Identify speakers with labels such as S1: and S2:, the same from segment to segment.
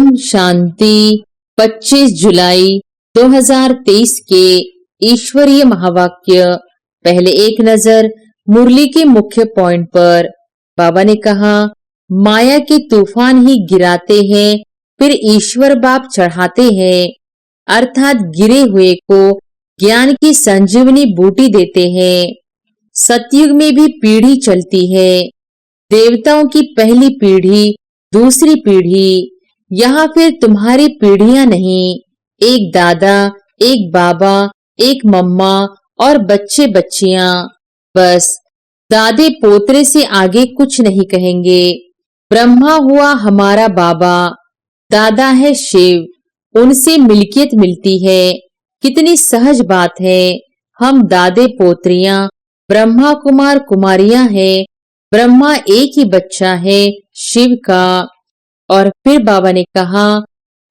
S1: ओम शांति। 25 जुलाई 2023 के ईश्वरीय महावाक्य। पहले एक नजर मुरली के मुख्य पॉइंट पर। बाबा ने कहा, माया के तूफान ही गिराते हैं, फिर ईश्वर बाप चढ़ाते हैं, अर्थात गिरे हुए को ज्ञान की संजीवनी बूटी देते हैं। सतयुग में भी पीढ़ी चलती है, देवताओं की पहली पीढ़ी, दूसरी पीढ़ी, यहाँ फिर तुम्हारी पीढ़ियां नहीं, एक दादा, एक बाबा, एक मम्मा और बच्चे बच्चियां, बस दादे पोतरे से आगे कुछ नहीं कहेंगे। ब्रह्मा हुआ हमारा बाबा, दादा है शिव, उनसे मिल्कियत मिलती है। कितनी सहज बात है। हम दादे पोत्रियां, ब्रह्मा कुमार कुमारियां हैं। ब्रह्मा एक ही बच्चा है शिव का। और फिर बाबा ने कहा,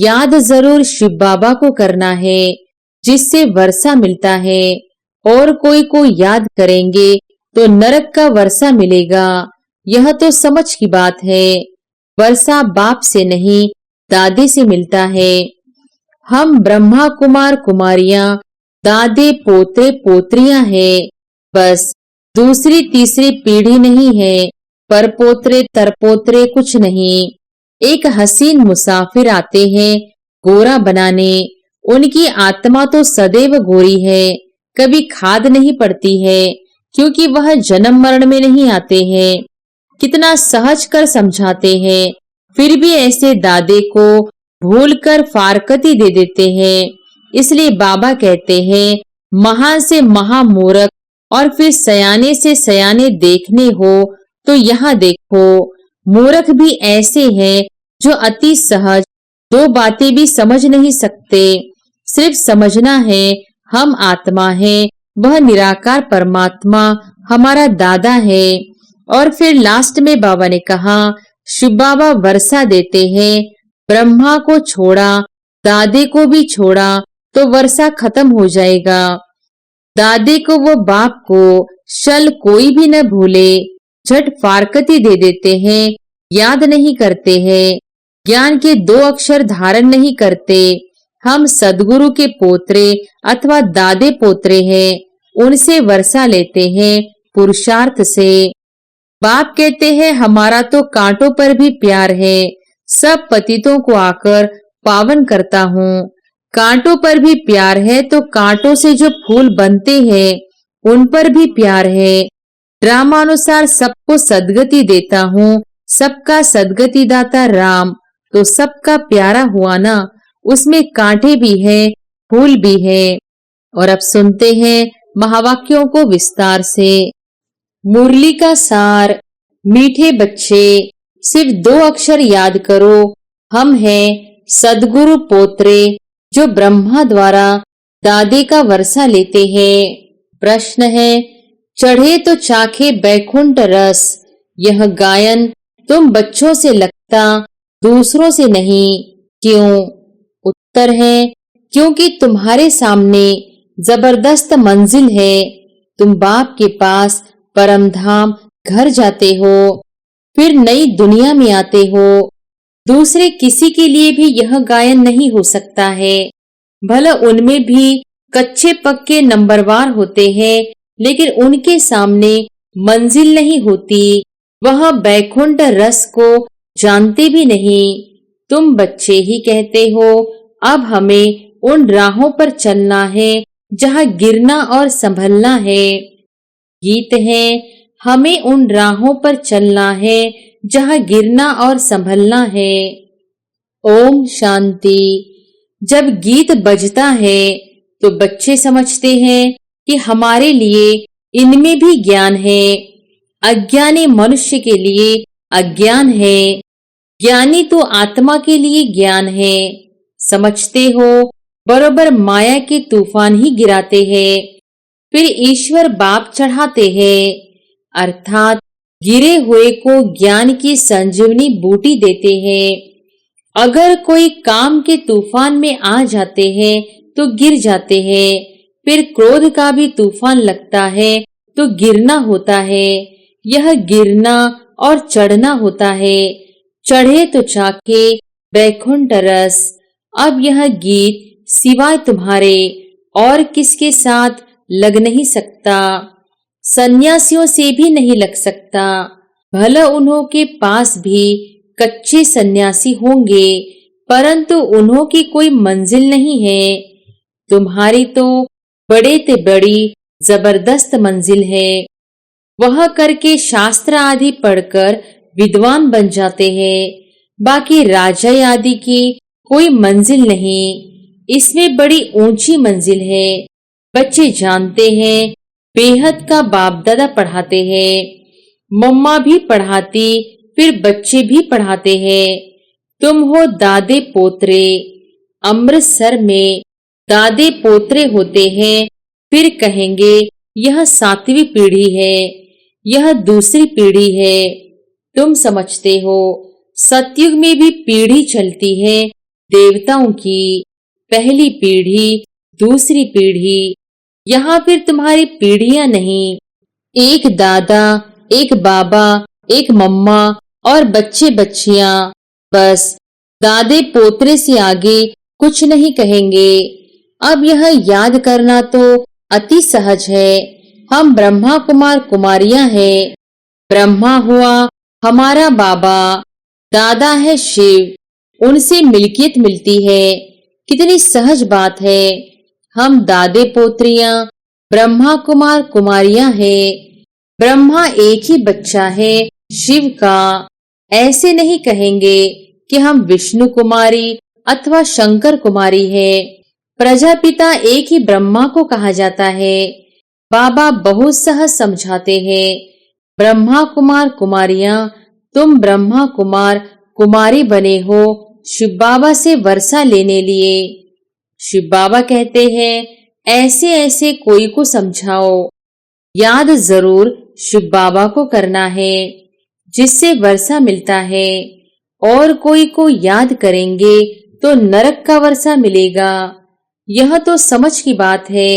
S1: याद जरूर शिव बाबा को करना है, जिससे वर्षा मिलता है। और कोई को याद करेंगे तो नरक का वर्षा मिलेगा। यह तो समझ की बात है। वर्षा बाप से नहीं, दादे से मिलता है। हम ब्रह्मा कुमार कुमारियां, दादे पोते पोत्रियां हैं, बस दूसरी तीसरी पीढ़ी नहीं है। परपोत्रे तरपोत्रे कुछ नहीं। एक हसीन मुसाफिर आते हैं गोरा बनाने। उनकी आत्मा तो सदैव गोरी है, कभी खाद नहीं पड़ती है, क्योंकि वह जन्म मरण में नहीं आते हैं। कितना सहज कर समझाते हैं, फिर भी ऐसे दादे को भूलकर फारकती दे देते हैं। इसलिए बाबा कहते हैं, महान से महामूर्ख और फिर सयाने से सयाने देखने हो तो यहाँ देखो। मूर्ख भी ऐसे हैं जो अति सहज, दो बातें भी समझ नहीं सकते। सिर्फ समझना है हम आत्मा है, वह निराकार परमात्मा हमारा दादा है। और फिर लास्ट में बाबा ने कहा, शिव बाबा वर्षा देते हैं। ब्रह्मा को छोड़ा, दादे को भी छोड़ा तो वर्षा खत्म हो जाएगा। दादे को वो बाप को शल कोई भी न भूले, झट फारकती दे देते हैं, याद नहीं करते हैं, ज्ञान के 2 अक्षर धारण नहीं करते। हम सदगुरु के पोत्रे अथवा दादे पोत्रे हैं, उनसे वर्षा लेते हैं पुरुषार्थ से। बाप कहते हैं, हमारा तो कांटों पर भी प्यार है, सब पतितों को आकर पावन करता हूँ। कांटों पर भी प्यार है तो कांटों से जो फूल बनते हैं उन पर भी प्यार है। ड्रामानुसार सबको सदगति देता हूँ, सबका सदगति दाता राम, तो सबका प्यारा हुआ ना। उसमें कांटे भी है, फूल भी है। और अब सुनते हैं महावाक्यों को विस्तार से। मुरली का सार। मीठे बच्चे, सिर्फ 2 अक्षर याद करो, हम हैं सदगुरु पोत्रे, जो ब्रह्मा द्वारा दादे का वर्षा लेते हैं। प्रश्न है, चढ़े तो चाखे बैकुंठ रस, यह गायन तुम बच्चों से लगता, दूसरों से नहीं, क्यों? उत्तर है, क्योंकि तुम्हारे सामने जबरदस्त मंजिल है। तुम बाप के पास परम धाम घर जाते हो, फिर नई दुनिया में आते हो। दूसरे किसी के लिए भी यह गायन नहीं हो सकता है। भला उनमें भी कच्चे पक्के नंबरवार होते हैं, लेकिन उनके सामने मंजिल नहीं होती। वह बैकुंठ रस को जानते भी नहीं। तुम बच्चे ही कहते हो, अब हमें उन राहों पर चलना है जहाँ गिरना और संभलना है। गीत है, हमें उन राहों पर चलना है जहाँ गिरना और संभलना है। ओम शांति। जब गीत बजता है तो बच्चे समझते हैं कि हमारे लिए इनमें भी ज्ञान है। अज्ञानी मनुष्य के लिए अज्ञान है, ज्ञानी तो आत्मा के लिए ज्ञान है। समझते हो, बरोबर माया के तूफान ही गिराते हैं, फिर ईश्वर बाप चढ़ाते हैं, अर्थात गिरे हुए को ज्ञान की संजीवनी बूटी देते हैं। अगर कोई काम के तूफान में आ जाते हैं तो गिर जाते हैं, फिर क्रोध का भी तूफान लगता है तो गिरना होता है। यह गिरना और चढ़ना होता है। चढ़े तो चाके, वैकुंठ रस। अब यह गीत सिवाय तुम्हारे और किसके साथ लग नहीं सकता, सन्यासियों से भी नहीं लग सकता। भला उन्हों के पास भी कच्चे सन्यासी होंगे, परंतु उन्हों की कोई मंजिल नहीं है। तुम्हारी तो बड़े ते बड़ी जबरदस्त मंजिल है। वह करके शास्त्र आदि पढ़कर विद्वान बन जाते हैं, बाकी राजा आदि की कोई मंजिल नहीं। इसमें बड़ी ऊंची मंजिल है। बच्चे जानते हैं, बेहद का बाप दादा पढ़ाते हैं, मम्मा भी पढ़ाती, फिर बच्चे भी पढ़ाते हैं। तुम हो दादे पोतरे। अमृतसर में दादे पोतरे होते हैं, फिर कहेंगे यह 7वीं पीढ़ी है, यह दूसरी पीढ़ी है। तुम समझते हो, सतयुग में भी पीढ़ी चलती है देवताओं की, पहली पीढ़ी, दूसरी पीढ़ी। यहाँ फिर तुम्हारी पीढ़ियां नहीं, एक दादा, एक बाबा, एक मम्मा और बच्चे बच्चियां, बस दादे पोतरे से आगे कुछ नहीं कहेंगे। अब यह याद करना तो अति सहज है। हम ब्रह्मा कुमार कुमारियां हैं। ब्रह्मा हुआ हमारा बाबा, दादा है शिव, उनसे मिल्कियत मिलती है। कितनी सहज बात है। हम दादे पोत्रियां ब्रह्मा कुमार कुमारियां हैं। ब्रह्मा एक ही बच्चा है शिव का। ऐसे नहीं कहेंगे कि हम विष्णु कुमारी अथवा शंकर कुमारी है। प्रजापिता एक ही ब्रह्मा को कहा जाता है। बाबा बहुत सहज समझाते हैं। ब्रह्मा कुमार कुमारियां, तुम ब्रह्मा कुमार कुमारी बने हो शिव बाबा से वर्षा लेने लिए। शिव बाबा कहते हैं, ऐसे ऐसे कोई को समझाओ। याद जरूर शिव बाबा को करना है, जिससे वर्षा मिलता है। और कोई को याद करेंगे तो नरक का वर्षा मिलेगा। यह तो समझ की बात है।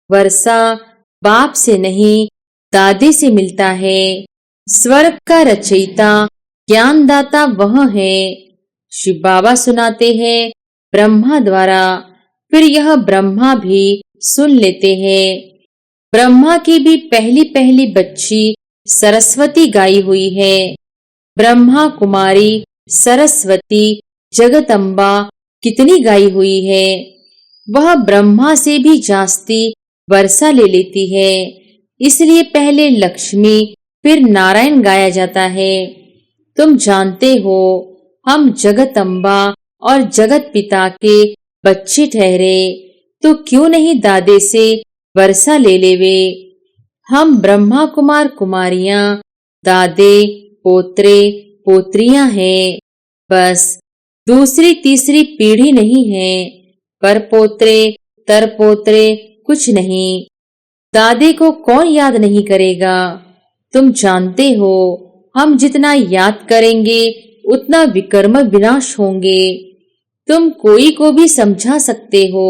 S1: वर्षा बाप से नहीं, दादी से मिलता है। स्वर्ग का रचयिता ज्ञानदाता वह है। शिव बाबा सुनाते हैं ब्रह्मा द्वारा, फिर यह ब्रह्मा भी सुन लेते हैं। ब्रह्मा की भी पहली पहली बच्ची सरस्वती गाई हुई है। ब्रह्मा कुमारी सरस्वती जगदम्बा कितनी गाई हुई है। वह ब्रह्मा से भी जास्ती वर्षा ले लेती है। इसलिए पहले लक्ष्मी फिर नारायण गाया जाता है। तुम जानते हो, हम जगदम्बा और जगत पिता के बच्चे ठहरे, तो क्यों नहीं दादे से वर्षा ले लेवे। हम ब्रह्मा कुमार कुमारियां, दादे पोत्रे पोत्रियां हैं। बस दूसरी तीसरी पीढ़ी नहीं है, पर पोत्रे तर पोत्रे कुछ नहीं। दादे को कौन याद नहीं करेगा। तुम जानते हो, हम जितना याद करेंगे उतना विकर्म विनाश होंगे। तुम कोई को भी समझा सकते हो।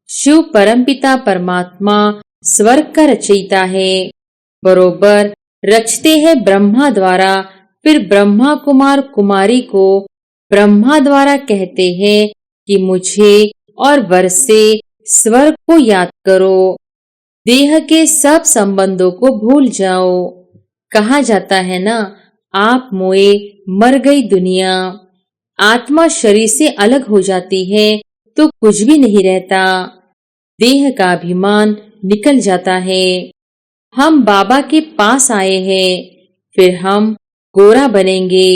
S1: शिव परमपिता परमात्मा स्वर्ग का रचयिता है। बरोबर रचते हैं ब्रह्मा द्वारा, फिर ब्रह्मा कुमार कुमारी को ब्रह्मा द्वारा कहते हैं कि मुझे और वर्षे स्वर्ग को याद करो। देह के सब संबंधों को भूल जाओ। कहा जाता है ना, आप मोए मर गई दुनिया। आत्मा शरीर से अलग हो जाती है तो कुछ भी नहीं रहता। देह का अभिमान निकल जाता है। हम बाबा के पास आए हैं, फिर हम गोरा बनेंगे।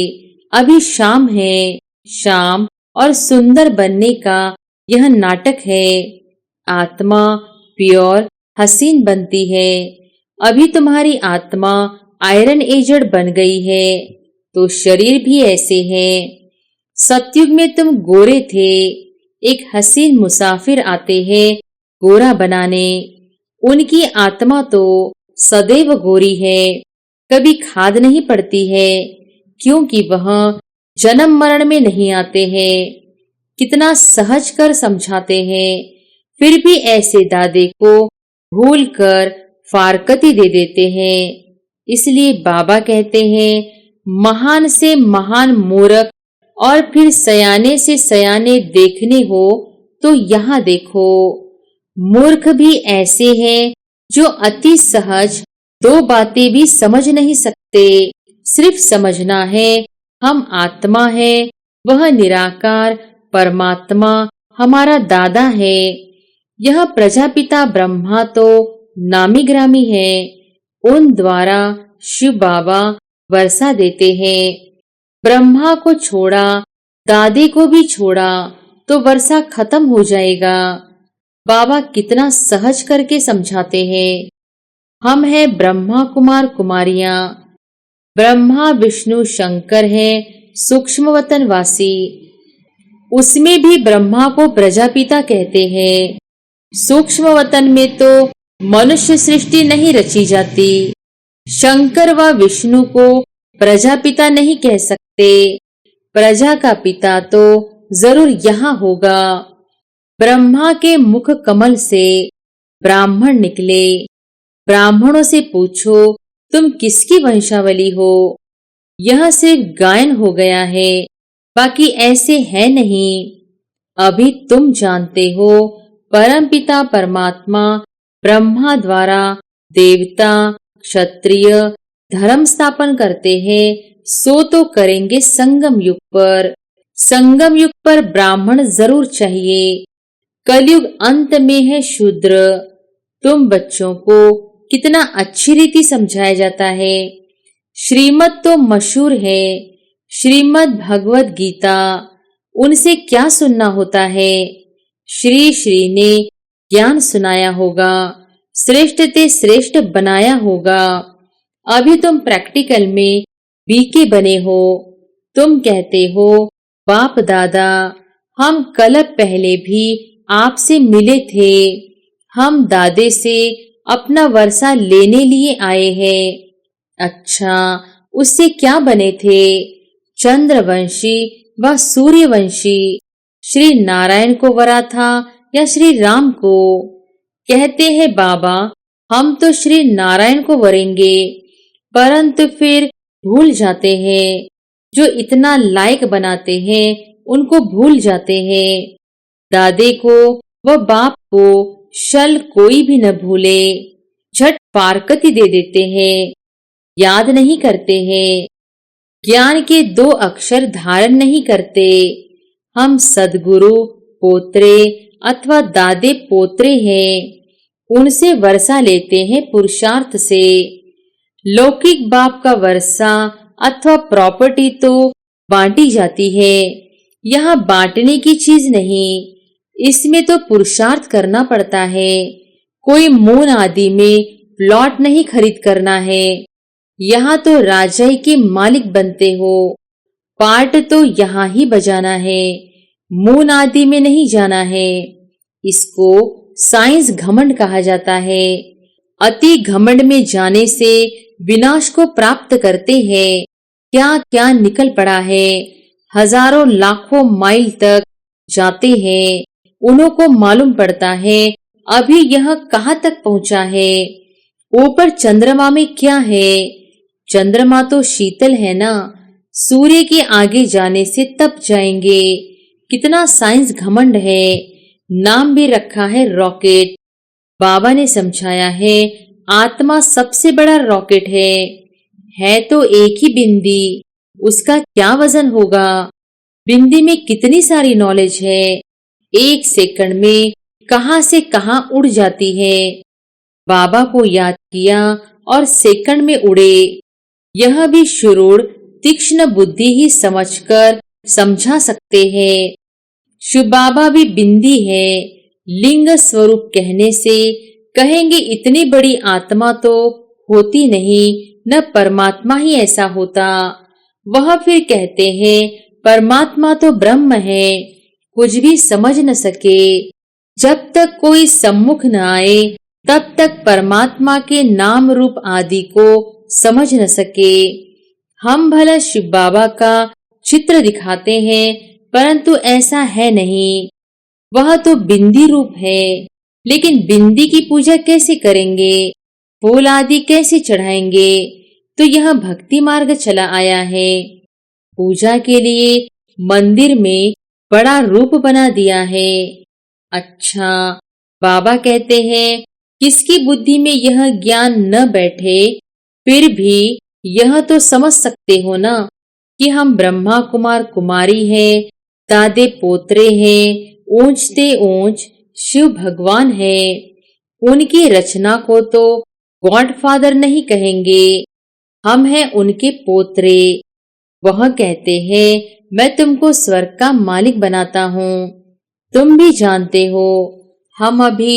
S1: अभी शाम है। शाम और सुंदर बनने का यह नाटक है। आत्मा प्योर हसीन बनती है। अभी तुम्हारी आत्मा आयरन एजेड बन गई है, तो शरीर भी ऐसे है। सतयुग में तुम गोरे थे। एक हसीन मुसाफिर आते हैं गोरा बनाने। उनकी आत्मा तो सदैव गोरी है, कभी खाद नहीं पड़ती है, क्योंकि वह जन्म मरण में नहीं आते हैं। कितना सहज कर समझाते हैं। फिर भी ऐसे दादे को भूल कर फारकती दे देते हैं। इसलिए बाबा कहते हैं, महान से महान मूर्ख और फिर सयाने से सयाने देखने हो तो यहाँ देखो। मूर्ख भी ऐसे हैं जो अति सहज दो बातें भी समझ नहीं सकते। सिर्फ समझना है हम आत्मा है, वह निराकार परमात्मा हमारा दादा है। यह प्रजापिता ब्रह्मा तो नामी ग्रामी है, उन द्वारा शिव बाबा वर्षा देते हैं। ब्रह्मा को छोड़ा, दादे को भी छोड़ा तो वर्षा खत्म हो जाएगा। बाबा कितना सहज करके समझाते हैं। हम हैं ब्रह्मा कुमार कुमारियां। ब्रह्मा विष्णु शंकर हैं सूक्ष्म वतन वासी। उसमें भी ब्रह्मा को प्रजापिता कहते हैं। सूक्ष्म वतन में तो मनुष्य सृष्टि नहीं रची जाती। शंकर व विष्णु को प्रजापिता नहीं कह सकते। प्रजा का पिता तो जरूर यहाँ होगा। ब्रह्मा के मुख कमल से ब्राह्मण निकले। ब्राह्मणों से पूछो तुम किसकी वंशावली हो। यह सिर्फ गायन हो गया है, बाकी ऐसे है नहीं। अभी तुम जानते हो परमपिता परमात्मा ब्रह्मा द्वारा देवता क्षत्रिय धर्म स्थापन करते हैं, सो तो करेंगे संगम युग पर। संगम युग पर ब्राह्मण जरूर चाहिए। कलयुग अंत में है शूद्र। तुम बच्चों को कितना अच्छी रीति समझाया जाता है। श्रीमद तो मशहूर है, श्रीमद भगवत गीता। उनसे क्या सुनना होता है। श्री श्री ने ज्ञान सुनाया होगा, श्रेष्ठ ते श्रेष्ठ बनाया होगा। अभी तुम प्रैक्टिकल में बीके बने हो। तुम कहते हो बाप दादा हम कल पहले भी आपसे मिले थे। हम दादे से अपना वर्षा लेने लिए आए हैं। अच्छा, उससे क्या बने थे। चंद्रवंशी व सूर्यवंशी। श्री नारायण को वरा था या श्री राम को। कहते हैं बाबा हम तो श्री नारायण को वरेंगे, परंतु फिर भूल जाते हैं। जो इतना लायक बनाते हैं उनको भूल जाते हैं। दादे को व बाप को शल कोई भी न भूले। झट फारकती दे देते हैं, याद नहीं करते हैं। ज्ञान के 2 अक्षर धारण नहीं करते। हम सदगुरु पोत्रे अथवा दादे पोत्रे हैं। उनसे वर्षा लेते हैं पुरुषार्थ से। लौकिक बाप का वर्षा अथवा प्रॉपर्टी तो बांटी जाती है। यहाँ बांटने की चीज नहीं, इसमें तो पुरुषार्थ करना पड़ता है। कोई मून आदि में प्लॉट नहीं खरीद करना है। यहाँ तो राजाई के मालिक बनते हो। पार्ट तो यहाँ ही बजाना है, मून आदि में नहीं जाना है। इसको साइंस घमंड कहा जाता है। अति घमंड में जाने से विनाश को प्राप्त करते हैं। क्या क्या निकल पड़ा है। हजारों लाखों माइल तक जाते हैं, उन्हों को मालूम पड़ता है अभी यह कहाँ तक पहुंचा है। ऊपर चंद्रमा में क्या है। चंद्रमा तो शीतल है ना, सूर्य के आगे जाने से तप जाएंगे। कितना साइंस घमंड है। नाम भी रखा है रॉकेट। बाबा ने समझाया है आत्मा सबसे बड़ा रॉकेट है तो एक ही बिंदी, उसका क्या वजन होगा। बिंदी में कितनी सारी नॉलेज है। 1 सेकंड में कहां से कहां उड़ जाती है। बाबा को याद किया और सेकंड में उड़े। यह भी शुरूर तीक्ष्ण बुद्धि ही समझकर समझा सकते हैं। शिव बाबा भी बिंदी है। लिंग स्वरूप कहने से कहेंगे इतनी बड़ी आत्मा तो होती नहीं, न परमात्मा ही ऐसा होता। वह फिर कहते हैं परमात्मा तो ब्रह्म है, कुछ भी समझ न सके। जब तक कोई सम्मुख न आए तब तक परमात्मा के नाम रूप आदि को समझ न सके। हम भला शिव बाबा का चित्र दिखाते हैं, परंतु ऐसा है नहीं। वह तो बिंदी रूप है, लेकिन बिंदी की पूजा कैसे करेंगे, फूल आदि कैसे चढ़ाएंगे। तो यह भक्ति मार्ग चला आया है। पूजा के लिए मंदिर में बड़ा रूप बना दिया है। अच्छा, बाबा कहते हैं किसकी बुद्धि में यह ज्ञान न बैठे, फिर भी यह तो समझ सकते हो ना कि हम ब्रह्मा कुमार कुमारी हैं, दादे पोतरे हैं, ऊंचते ऊंच शिव भगवान है। उनकी रचना को तो गॉडफादर नहीं कहेंगे, हम हैं उनके पोतरे। वह कहते हैं मैं तुमको स्वर्ग का मालिक बनाता हूँ। तुम भी जानते हो हम अभी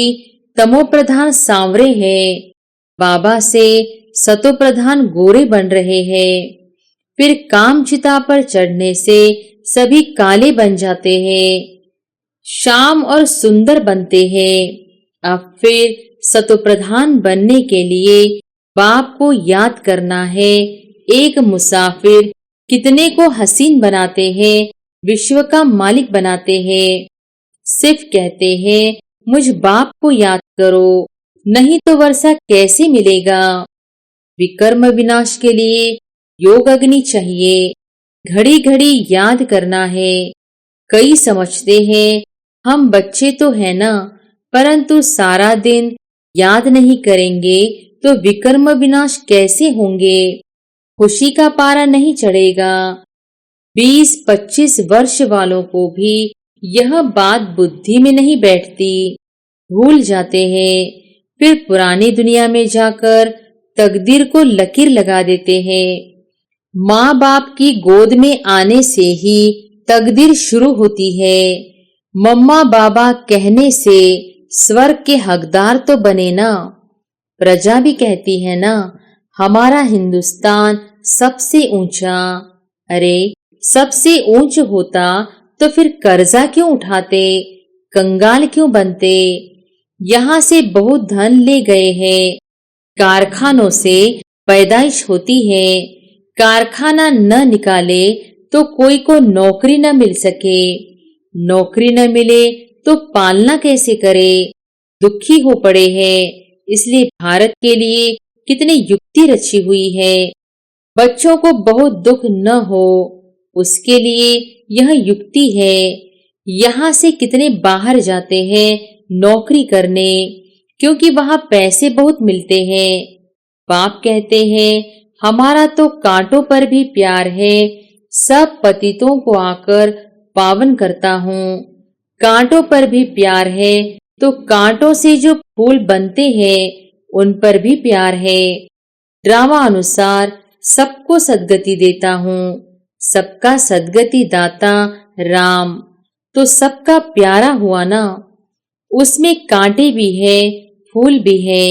S1: तमो प्रधान सांवरे हैं, बाबा से सतो प्रधान गोरे बन रहे हैं। फिर काम चिता पर चढ़ने से सभी काले बन जाते हैं, शाम और सुंदर बनते हैं। अब फिर सतो प्रधान बनने के लिए बाप को याद करना है। एक मुसाफिर कितने को हसीन बनाते हैं, विश्व का मालिक बनाते हैं। सिर्फ कहते हैं मुझ बाप को याद करो, नहीं तो वर्षा कैसे मिलेगा। विकर्म विनाश के लिए योग अग्नि चाहिए, घड़ी घड़ी याद करना है। कई समझते हैं हम बच्चे तो है ना, परंतु सारा दिन याद नहीं करेंगे तो विकर्म विनाश कैसे होंगे, खुशी का पारा नहीं चढ़ेगा। 20-25 वर्ष वालों को भी यह बात बुद्धि में नहीं बैठती, भूल जाते हैं। फिर पुरानी दुनिया में जाकर तकदीर को लकीर लगा देते हैं। माँ बाप की गोद में आने से ही तकदीर शुरू होती है। मम्मा बाबा कहने से स्वर्ग के हकदार तो बने ना। प्रजा भी कहती है ना हमारा हिंदुस्तान सबसे ऊंचा। अरे सबसे ऊंच होता तो फिर कर्जा क्यों उठाते, कंगाल क्यों बनते। यहाँ से बहुत धन ले गए हैं, कारखानों से पैदाइश होती है। कारखाना न निकाले तो कोई को नौकरी न मिल सके, नौकरी न मिले तो पालना कैसे करे, दुखी हो पड़े हैं। इसलिए भारत के लिए कितनी युक्ति रची हुई है, बच्चों को बहुत दुख न हो उसके लिए यह युक्ति है। यहाँ से कितने बाहर जाते हैं नौकरी करने, क्योंकि वहां पैसे बहुत मिलते हैं। बाप कहते हैं हमारा तो कांटों पर भी प्यार है, सब पतितों को आकर पावन करता हूँ। कांटों पर भी प्यार है तो कांटों से जो फूल बनते हैं उन पर भी प्यार है। ड्रामा अनुसार सबको सद्गति देता हूँ, सबका सद्गति दाता राम, तो सबका प्यारा हुआ ना। उसमें कांटे भी है, फूल भी है।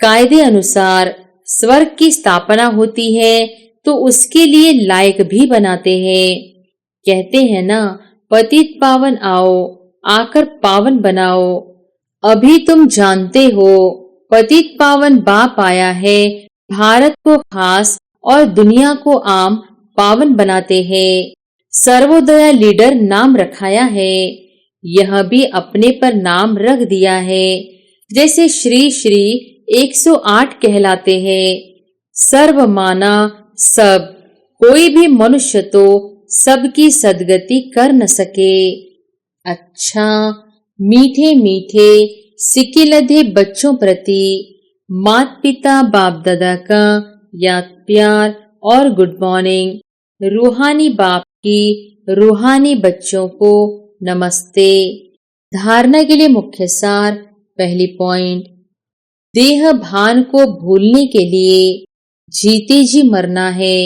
S1: कायदे अनुसार स्वर्ग की स्थापना होती है तो उसके लिए लायक भी बनाते हैं। कहते हैं ना पतित पावन आओ, आकर पावन बनाओ। अभी तुम जानते हो पतित पावन बाप आया है, भारत को खास और दुनिया को आम पावन बनाते हैं। सर्वोदया लीडर नाम रखाया है, यह भी अपने पर नाम रख दिया है। जैसे श्री श्री 108 कहलाते हैं। सर्व माना सब, कोई भी मनुष्य तो सबकी सद्गति कर न सके। अच्छा, मीठे मीठे सिक्के लदे बच्चों प्रति माता पिता बाप दादा का याद प्यार और गुड मॉर्निंग। रूहानी बाप की रूहानी बच्चों को नमस्ते। धारणा के लिए मुख्य सार। पहली पॉइंट, देह भान को भूलने के लिए जीते जी मरना है।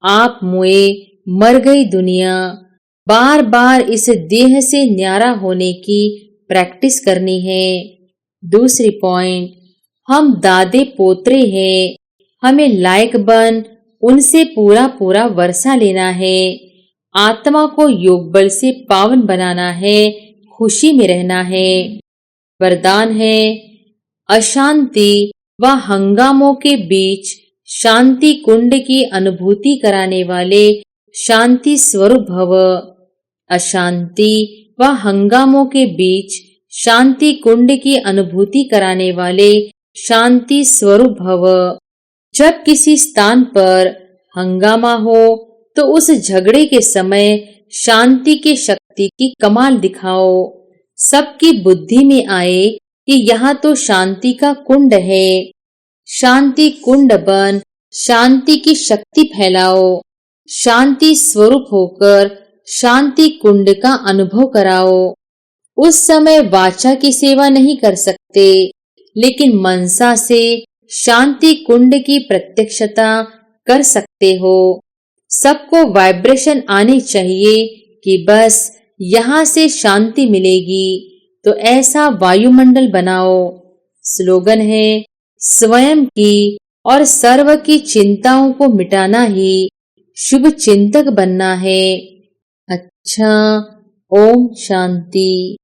S1: आप मुए, मर गई दुनिया। बार बार इस देह से न्यारा होने की प्रैक्टिस करनी है। दूसरी पॉइंट, हम दादे पोतरे हैं, हमें लायक बन उनसे पूरा पूरा वर्षा लेना है। आत्मा को योग बल से पावन बनाना है, खुशी में रहना है। वरदान है, अशांति व हंगामों के बीच शांति कुंड की अनुभूति कराने वाले शांति स्वरूप भव। अशांति व हंगामों के बीच शांति कुंड की अनुभूति कराने वाले शांति स्वरूप भव। जब किसी स्थान पर हंगामा हो तो उस झगड़े के समय शांति की शक्ति की कमाल दिखाओ। सबकी बुद्धि में आए कि यहाँ तो शांति का कुंड है। शांति कुंड बन शांति की शक्ति फैलाओ। शांति स्वरूप होकर शांति कुंड का अनुभव कराओ। उस समय वाचा की सेवा नहीं कर सकते, लेकिन मनसा से शांति कुंड की प्रत्यक्षता कर सकते हो। सबको वाइब्रेशन आनी चाहिए कि बस यहाँ से शांति मिलेगी, तो ऐसा वायुमंडल बनाओ। स्लोगन है, स्वयं की और सर्व की चिंताओं को मिटाना ही शुभ चिंतक बनना है। अच्छा, ओम शांति।